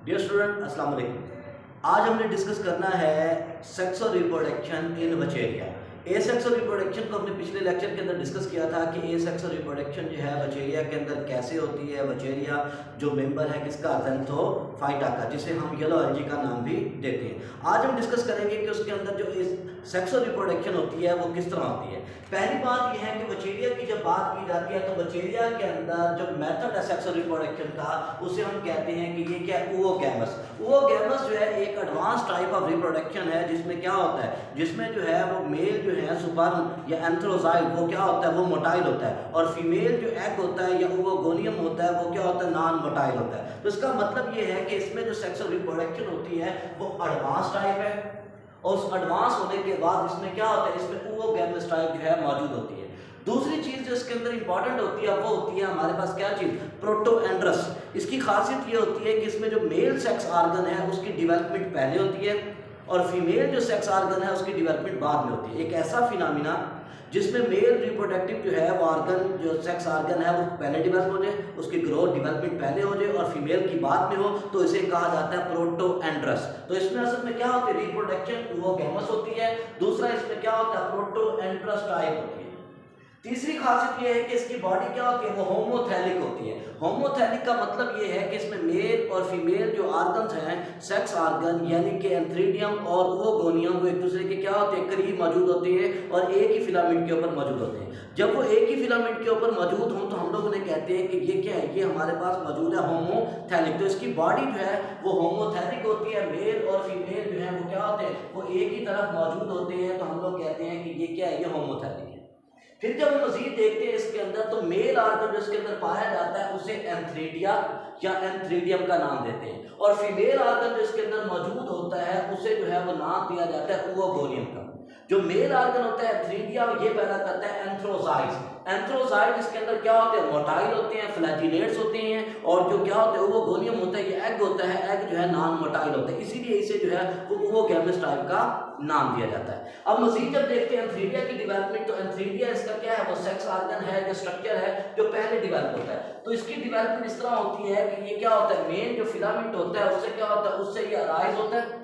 Dear student अस्सलाम वालेकुम। आज हमने डिस्कस करना है सेक्स और रिप्रोडक्शन इन वचेरिया। ए सेक्स और रिप्रोडक्शन को हमने पिछले लेक्चर के अंदर डिस्कस किया था कि ए सेक्स और रिप्रोडक्शन जो है वचेरिया के अंदर कैसे होती है। वचेरिया जो मेंबर है किसका, ज़ेंथोफाइटा का, जिसे हम येलो एलगी का नाम भी देते हैं। आज हम डिस्कस करेंगे कि उसके अंदर जो सेक्स और रिप्रोडक्शन होती है वो किस तरह होती है। पहली बात यह है कि वचेरिया की जब बात की जाती है तो वचेरिया के अंदर जो मेथड है सेक्स और रिप्रोडक्शन का, उसे हम कहते हैं कि ये क्या है, ओवोगैमस। ओवोगैमस जो है एक एडवांस टाइप ऑफ रिप्रोडक्शन है जिसमें क्या होता है, जिसमें जो है वो मेल जो है स्पर्म या एंथ्रोजाइड वो क्या होता है, वो मोटाइल होता है, और फीमेल जो एग होता है या ओवोगोनियम होता है वो क्या होता है, नॉन मोटाइल होता है। तो इसका मतलब ये है कि इसमें जो सेक्स और रिप्रोडक्शन होती है वो एडवांस टाइप है, और उस एडवांस होने के बाद इसमें क्या होता है, इसमें ओवोगैमस टाइप जो है मौजूद होती है। दूसरी चीज जो इसके अंदर इंपॉर्टेंट होती है वो होती है हमारे पास क्या चीज, प्रोटोएंड्रस। इसकी खासियत ये होती है कि इसमें जो मेल सेक्स ऑर्गन है उसकी डेवलपमेंट पहले होती है और फीमेल जो सेक्स ऑर्गन है उसकी डेवलपमेंट बाद में होती है। एक ऐसा फिनोमिना जिसमें मेल रिप्रोडक्टिव जो है वो ऑर्गन, जो सेक्स ऑर्गन है वो पहले डेवलप हो जाए, उसकी ग्रोथ डेवलपमेंट पहले हो जाए और फीमेल की बाद में हो, तो इसे कहा जाता है प्रोटोएंड्रस। तो इसमें असल में क्या होती है, रिप्रोडक्शन ओवोगैमस होती है। दूसरा इसमें क्या होता है, प्रोटोएंड्रस टाइप होती है। तीसरी खासियत यह है कि इसकी बॉडी क्या होती है, वो होमोथैलिक होती है। होमोथैलिक का मतलब ये है कि इसमें मेल और फीमेल जो ऑर्गन्स हैं, सेक्स ऑर्गन यानी कि एंथ्रीडियम और ओवोगोनियम, वो एक दूसरे के क्या होते हैं, करीब मौजूद होते हैं और एक ही फिलामेंट के ऊपर मौजूद होते हैं। जब वो एक ही फिलामेंट के ऊपर मौजूद हों तो हम लोग उन्हें कहते हैं कि ये क्या है, ये हमारे पास मौजूद है होमोथैलिक। तो इसकी बॉडी जो है वो होमोथैलिक होती है। मेल और फीमेल जो है वो क्या होते हैं, वो एक ही तरफ मौजूद होते हैं, तो हम लोग कहते हैं कि ये क्या है, ये होमोथैलिक है। फिर जब हम मजीद देखते हैं इसके अंदर, तो मेल ऑर्गन जो इसके अंदर पाया जाता है उसे एंथ्रीडिया या एंथ्रीडियम का नाम देते हैं, और फीमेल ऑर्गन जो इसके अंदर मौजूद होता है उसे जो है वो नाम दिया जाता है ओवोगोनियम का। जो मेल ऑर्गन होता है एंथ्रीडिया, ये पैदा करता है एंथ्रोजाइड्स। एंथ्रोजाइड इसके अंदर क्या होते हैं, मोटाइल होते हैं, फ्लैजिलेट्स होते हैं, और जो क्या होता है ओवोगोनियम होता है, ये एग होता है, एग जो है नॉन मोटाइल होता है, इसीलिए इसे जो है वो ओवोगैमस टाइप का नाम दिया जाता है। अब मजीद जब देखते हैं एंथ्रीडिया की डेवलपमेंट, तो एंथ्रीडिया इसका क्या है, वो सेक्स ऑर्गन है, जो स्ट्रक्चर है जो पहले डेवलप होता है। तो इसकी डेवलपमेंट इस तरह होती है कि ये क्या होता है, मेन जो फिलामेंट होता है उससे क्या होता है, उससे ये अराइज होता है,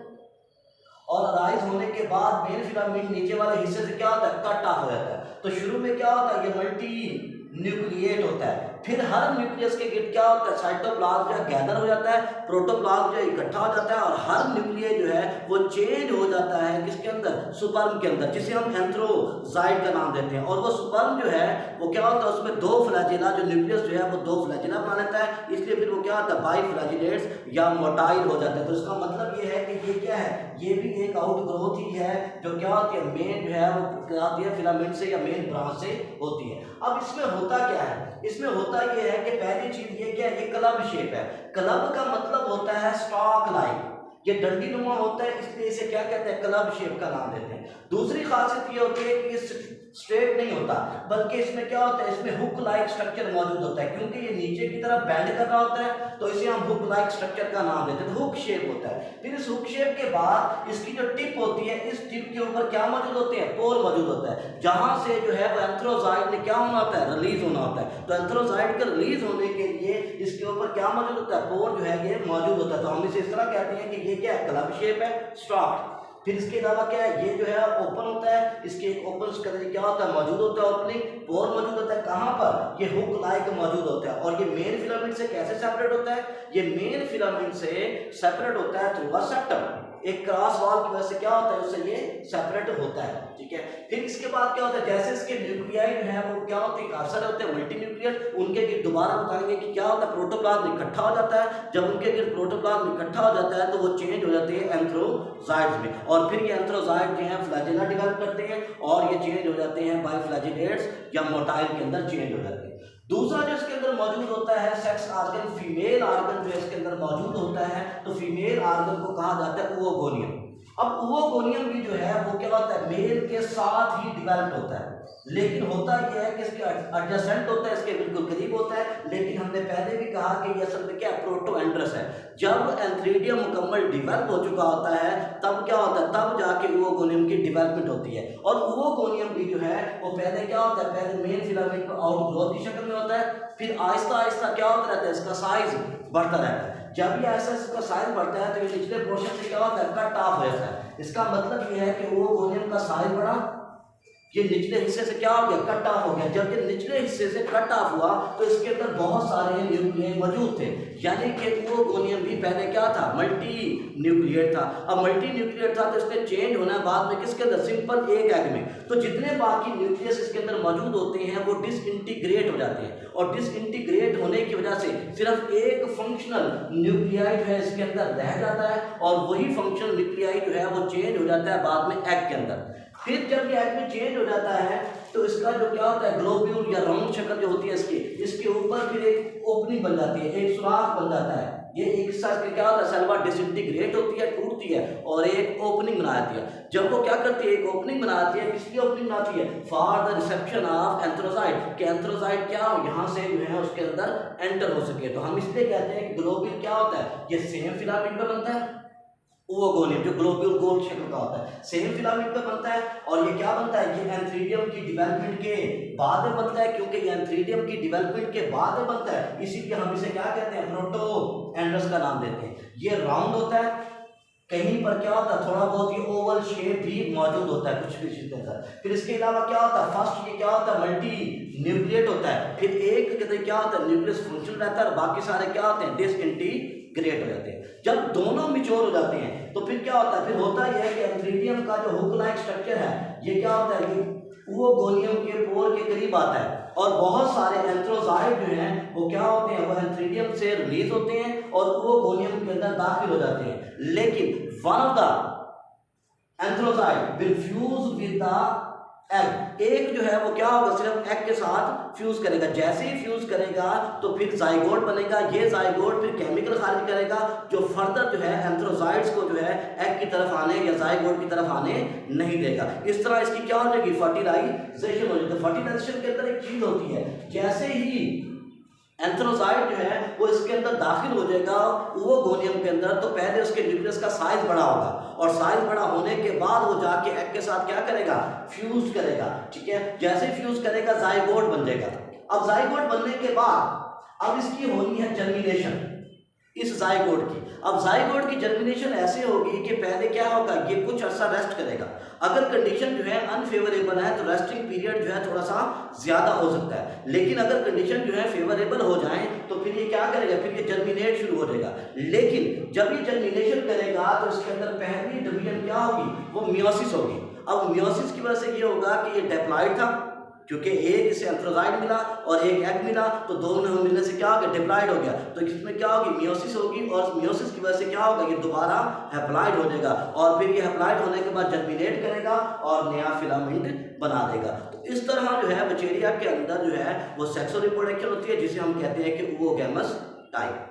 और अराइज होने के बाद मेन फिलामेंट नीचे वाले हिस्से से क्या होता है, कट ऑफ हो जाता है। तो शुरू में क्या होता है, ये मल्टी न्यूक्लिएट होता है, फिर हर न्यूक्लियस के गिर्द क्या होता है, साइटोप्लाज्म जो है गैदर हो जाता है, प्रोटोप्लाज्म जो है इकट्ठा हो जाता है, और हर न्यूक्लियस जो है वो चेंज हो जाता है किसके अंदर, स्पर्म के अंदर, जिसे हम एंथ्रोजाइड का नाम देते हैं। और वो स्पर्म जो है वो क्या होता है, उसमें दो फ्लैजिला, जो न्यूक्लियस जो है वो दो फ्लैजिला बना लेता है, इसलिए फिर वो क्या होता है, बाई फ्लैजिलेट्स या मोटाइल हो जाता है। तो इसका मतलब ये है कि ये क्या है, ये भी एक आउट ग्रोथ ही है, जो क्या होती है, मेन जो है वो क्या होती है, फिलामेंट से या मेन ब्रांच से होती है। अब इसमें होता क्या है, इसमें होता ये है कि पहली चीज ये क्या है, ये क्लब शेप है। क्लब का मतलब होता है स्टॉक लाइक, ये डंडी नुमा होता है, इसलिए इसे क्या कहते हैं, क्लब शेप का नाम देते हैं। दूसरी खासियत ये होती है कि ये स्ट्रेट नहीं होता, बल्कि इसमें क्या होता है, इसमें हुक लाइक स्ट्रक्चर मौजूद होता है, क्योंकि ये नीचे की तरफ बेंड कर रहा होता है, तो इसे हम हुक लाइक स्ट्रक्चर का नाम देते हैं, हुक शेप होता है। फिर इस हुक शेप के बाद इसकी जो टिप होती है, इस टिप के ऊपर क्या मौजूद होते हैं, पोर मौजूद होता है, जहां से जो है वो एंथ्रोजाइड में क्या होना होता है, रिलीज होना होता है। तो एंथ्रोजाइड के रिलीज होने के लिए इसके ऊपर क्या मौजूद होता है, पोर जो है ये मौजूद होता है। तो हम इसे इस तरह कहते हैं कि ये क्या है, क्लब शेप है, स्टॉक। फिर इसके अलावा क्या है, ये जो है ओपन होता है, इसके एक ओपन का क्या होता है, मौजूद होता है ओपनिंग, पोर मौजूद होता है, कहां पर, ये हुक लाइक मौजूद होता है। और ये मेन फिलामेंट से कैसे सेपरेट होता है, ये मेन फिलामेंट से सेपरेट होता है थ्रू अ सेप्टम। एक क्रॉस वॉल की वजह से क्या होता है, उससे ये सेपरेट होता है, ठीक है। फिर इसके बाद क्या होता है, जैसे इसके न्यूक्लियाई जो है वो क्या होते हैं, काफी सारे होते हैं, मल्टी न्यूक्लियर, उनके गिर्द दोबारा बताएंगे कि क्या होता है, प्रोटोप्लाज्म इकट्ठा हो जाता है। जब उनके गिर्द प्रोटोप्लाज्म इकट्ठा हो जाता है तो वो चेंज हो जाते हैं एंथ्रोजाइड्स में, और फिर ये एंथ्रोजाइड जो है फ्लैजिला डेवलप करते हैं, और ये चेंज हो जाते हैं बाय फ्लैजिलेट्स या मोटाइल के अंदर चेंज हो जाते हैं। दूसरा जो इसके अंदर मौजूद होता है सेक्स ऑर्गन, फीमेल ऑर्गन जो इसके अंदर मौजूद होता है, तो फीमेल ऑर्गन को कहा जाता है ओवोगोनियम। अब ओवोगोनियम भी जो है वो क्या होता है, मेल के साथ ही डेवलप होता है, लेकिन होता यह है कि इसके एडजेसेंट होता है, इसके बिल्कुल करीब होता है। लेकिन हमने पहले भी कहा कि ये असल में क्या प्रोटोएंड्रस है। जब एंथ्रीडियम मुकम्मल डेवलप हो चुका होता है तब क्या होता है, तब जाके ओवोगोनियम की डेवलपमेंट होती है। और ओवोगोनियम भी जो है वो पहले क्या होता है, पहले मेन फिलामेंट को आउट ग्रोथ की शक्ल में होता है, फिर आहिस्ता आहिस्ता क्या होता रहता है, इसका साइज बढ़ता रहता है। जब ये ऐसा इसका साइज बढ़ता है तो ये निचले पोर्शन से क्या होता है, कट ऑफ हो जाता है। इसका मतलब ये है कि ओवोगोनियम का साइज बढ़ा, ये निचले हिस्से से क्या हो गया, कट ऑफ हो गया। जब ये निचले हिस्से से कट ऑफ हुआ तो इसके अंदर बहुत सारे न्यूक्लियस मौजूद थे, यानी कि ओवोगोनियम भी पहले क्या था, मल्टी न्यूक्लिएट था। अब मल्टी न्यूक्लिएट था तो इसने चेंज होना है बाद में किसके अंदर, सिंपल एक एग में। तो जितने बाकी न्यूक्लियस इसके अंदर मौजूद होते हैं वो डिसइंटीग्रेट हो जाते हैं, और डिसइंटीग्रेट होने की वजह से सिर्फ एक फंक्शनल न्यूक्लियाइड जो है इसके अंदर रह जाता है, और वही फंक्शनल न्यूक्लियाइड जो है वो चेंज हो जाता है बाद में एग के अंदर। फिर जब ये एग में चेंज हो जाता है तो इसका जो क्या होता है, ग्लोब्यूल या राउंड शक्ल जो होती है इसके ऊपर फिर एक ओपनिंग बन जाती है, एक सुराख बन जाता है। ये एक हिस्सा इसके क्या होता है, सेल वॉल डिसइंटीग्रेट होती है, टूटती है, और एक ओपनिंग बनाती है। जब वो क्या करती है, एक ओपनिंग बनाती है, किस लिए ओपनिंग बनाती है, फॉर द रिसेप्शन ऑफ एंथ्रोसाइड, कि एंथ्रोसाइड क्या हो, यहाँ से जो है उसके अंदर एंटर हो सके। तो हम इसलिए कहते हैं कि ग्लोब्यूल क्या होता है, ये सेम फिलामेंट में बनता है। ओवोगोनियम जो ग्लोब्यूल गोल शक्ल का होता है, सेम फिलामेंट पे बनता है, और ये क्या बनता है, ये एंथ्रीडियम की डेवलपमेंट के बाद में बनता है, क्योंकि ये एंथ्रीडियम की डेवलपमेंट के बाद में बनता है, इसीलिए हम इसे क्या कहते हैं, प्रोटोएंड्रस का नाम देते हैं। ये राउंड होता है, कहीं पर क्या होता है थोड़ा बहुत ये ओवल शेप भी मौजूद होता है कुछ भी चीज के अंदर। फिर इसके अलावा क्या होता है, फर्स्ट ये क्या होता है, मल्टी न्यूक्लिएट होता है, फिर एक कहते हैं क्या होता है, न्यूक्लियस फंक्शन रहता है, और बाकी सारे क्या होते हैं, डिसइंटीग्रेट हो जाते हैं। जब दोनों मैच्योर हो जाते हैं तो फिर क्या होता है, फिर होता यह है कि एंथ्रीडियम का जो हुक लाइक स्ट्रक्चर है ये क्या होता है, ये ओवोगोनियम के पोर के करीब आता है, और बहुत सारे एंथ्रोजाइड जो हैं वो क्या होते हैं, वो एंथ्रीडियम से रिलीज होते हैं और ओवोगोनियम के अंदर दाखिल हो जाते हैं। लेकिन one of the antherozoid will fuse with the egg, एक जो है वो क्या होगा, सिर्फ एग के साथ फ्यूज करेगा। जैसे ही फ्यूज करेगा तो फिर जाइगोट बनेगा, ये जाइगोट फिर केमिकल खारिज करेगा जो फर्दर जो है एंथ्रोजाइड्स को जो है एग की तरफ आने या जाइगोट की तरफ आने नहीं देगा। इस तरह इसकी क्या हो जाएगी, फर्टिलाइजेशन हो जाएगी। फर्टिलाइजेशन के अंदर एक चीज होती है, जैसे ही एंथ्रोजाइड जो है वो इसके अंदर दाखिल हो जाएगा ओवोगोनियम के अंदर, तो पहले उसके न्यूक्लियस का साइज बड़ा होगा, और साइज बड़ा होने के बाद वो जाके एग के साथ क्या करेगा, फ्यूज करेगा। ठीक है, जैसे फ्यूज करेगा जाइगोट बन जाएगा। अब जाइगोट बनने के बाद अब इसकी होनी है जर्मिनेशन इस जाइगोट की। अब जाइगोट की जर्मिनेशन ऐसे होगी कि पहले क्या होगा, ये कुछ अर्सा रेस्ट करेगा। अगर कंडीशन जो है अनफेवरेबल है तो रेस्टिंग पीरियड जो है थोड़ा सा ज्यादा हो सकता है, लेकिन अगर कंडीशन जो है फेवरेबल हो जाए तो फिर ये क्या करेगा, फिर ये जर्मिनेट शुरू हो जाएगा। लेकिन जब ये जर्मिनेशन करेगा तो इसके अंदर पहली डिवीजन क्या होगी, वो मियोसिस होगी। अब मियोसिस की वजह से ये होगा कि ये डिप्लॉइड था, क्योंकि एक इसे एंथ्रोजाइड मिला और एक एग मिला, तो दोनों मिलने से क्या हो गया, डिप्लॉइड हो गया। तो इसमें क्या होगी, मियोसिस होगी, और मियोसिस की वजह से क्या होगा, ये दोबारा हैप्लॉइड हो जाएगा, और फिर ये हैप्लॉइड होने के बाद जर्मिनेट करेगा और नया फिलामेंट बना देगा। तो इस तरह जो है बचेरिया के अंदर जो है वो सेक्सुअल रिप्रोडक्शन होती है, जिसे हम कहते हैं कि ओवोगैमस टाइप।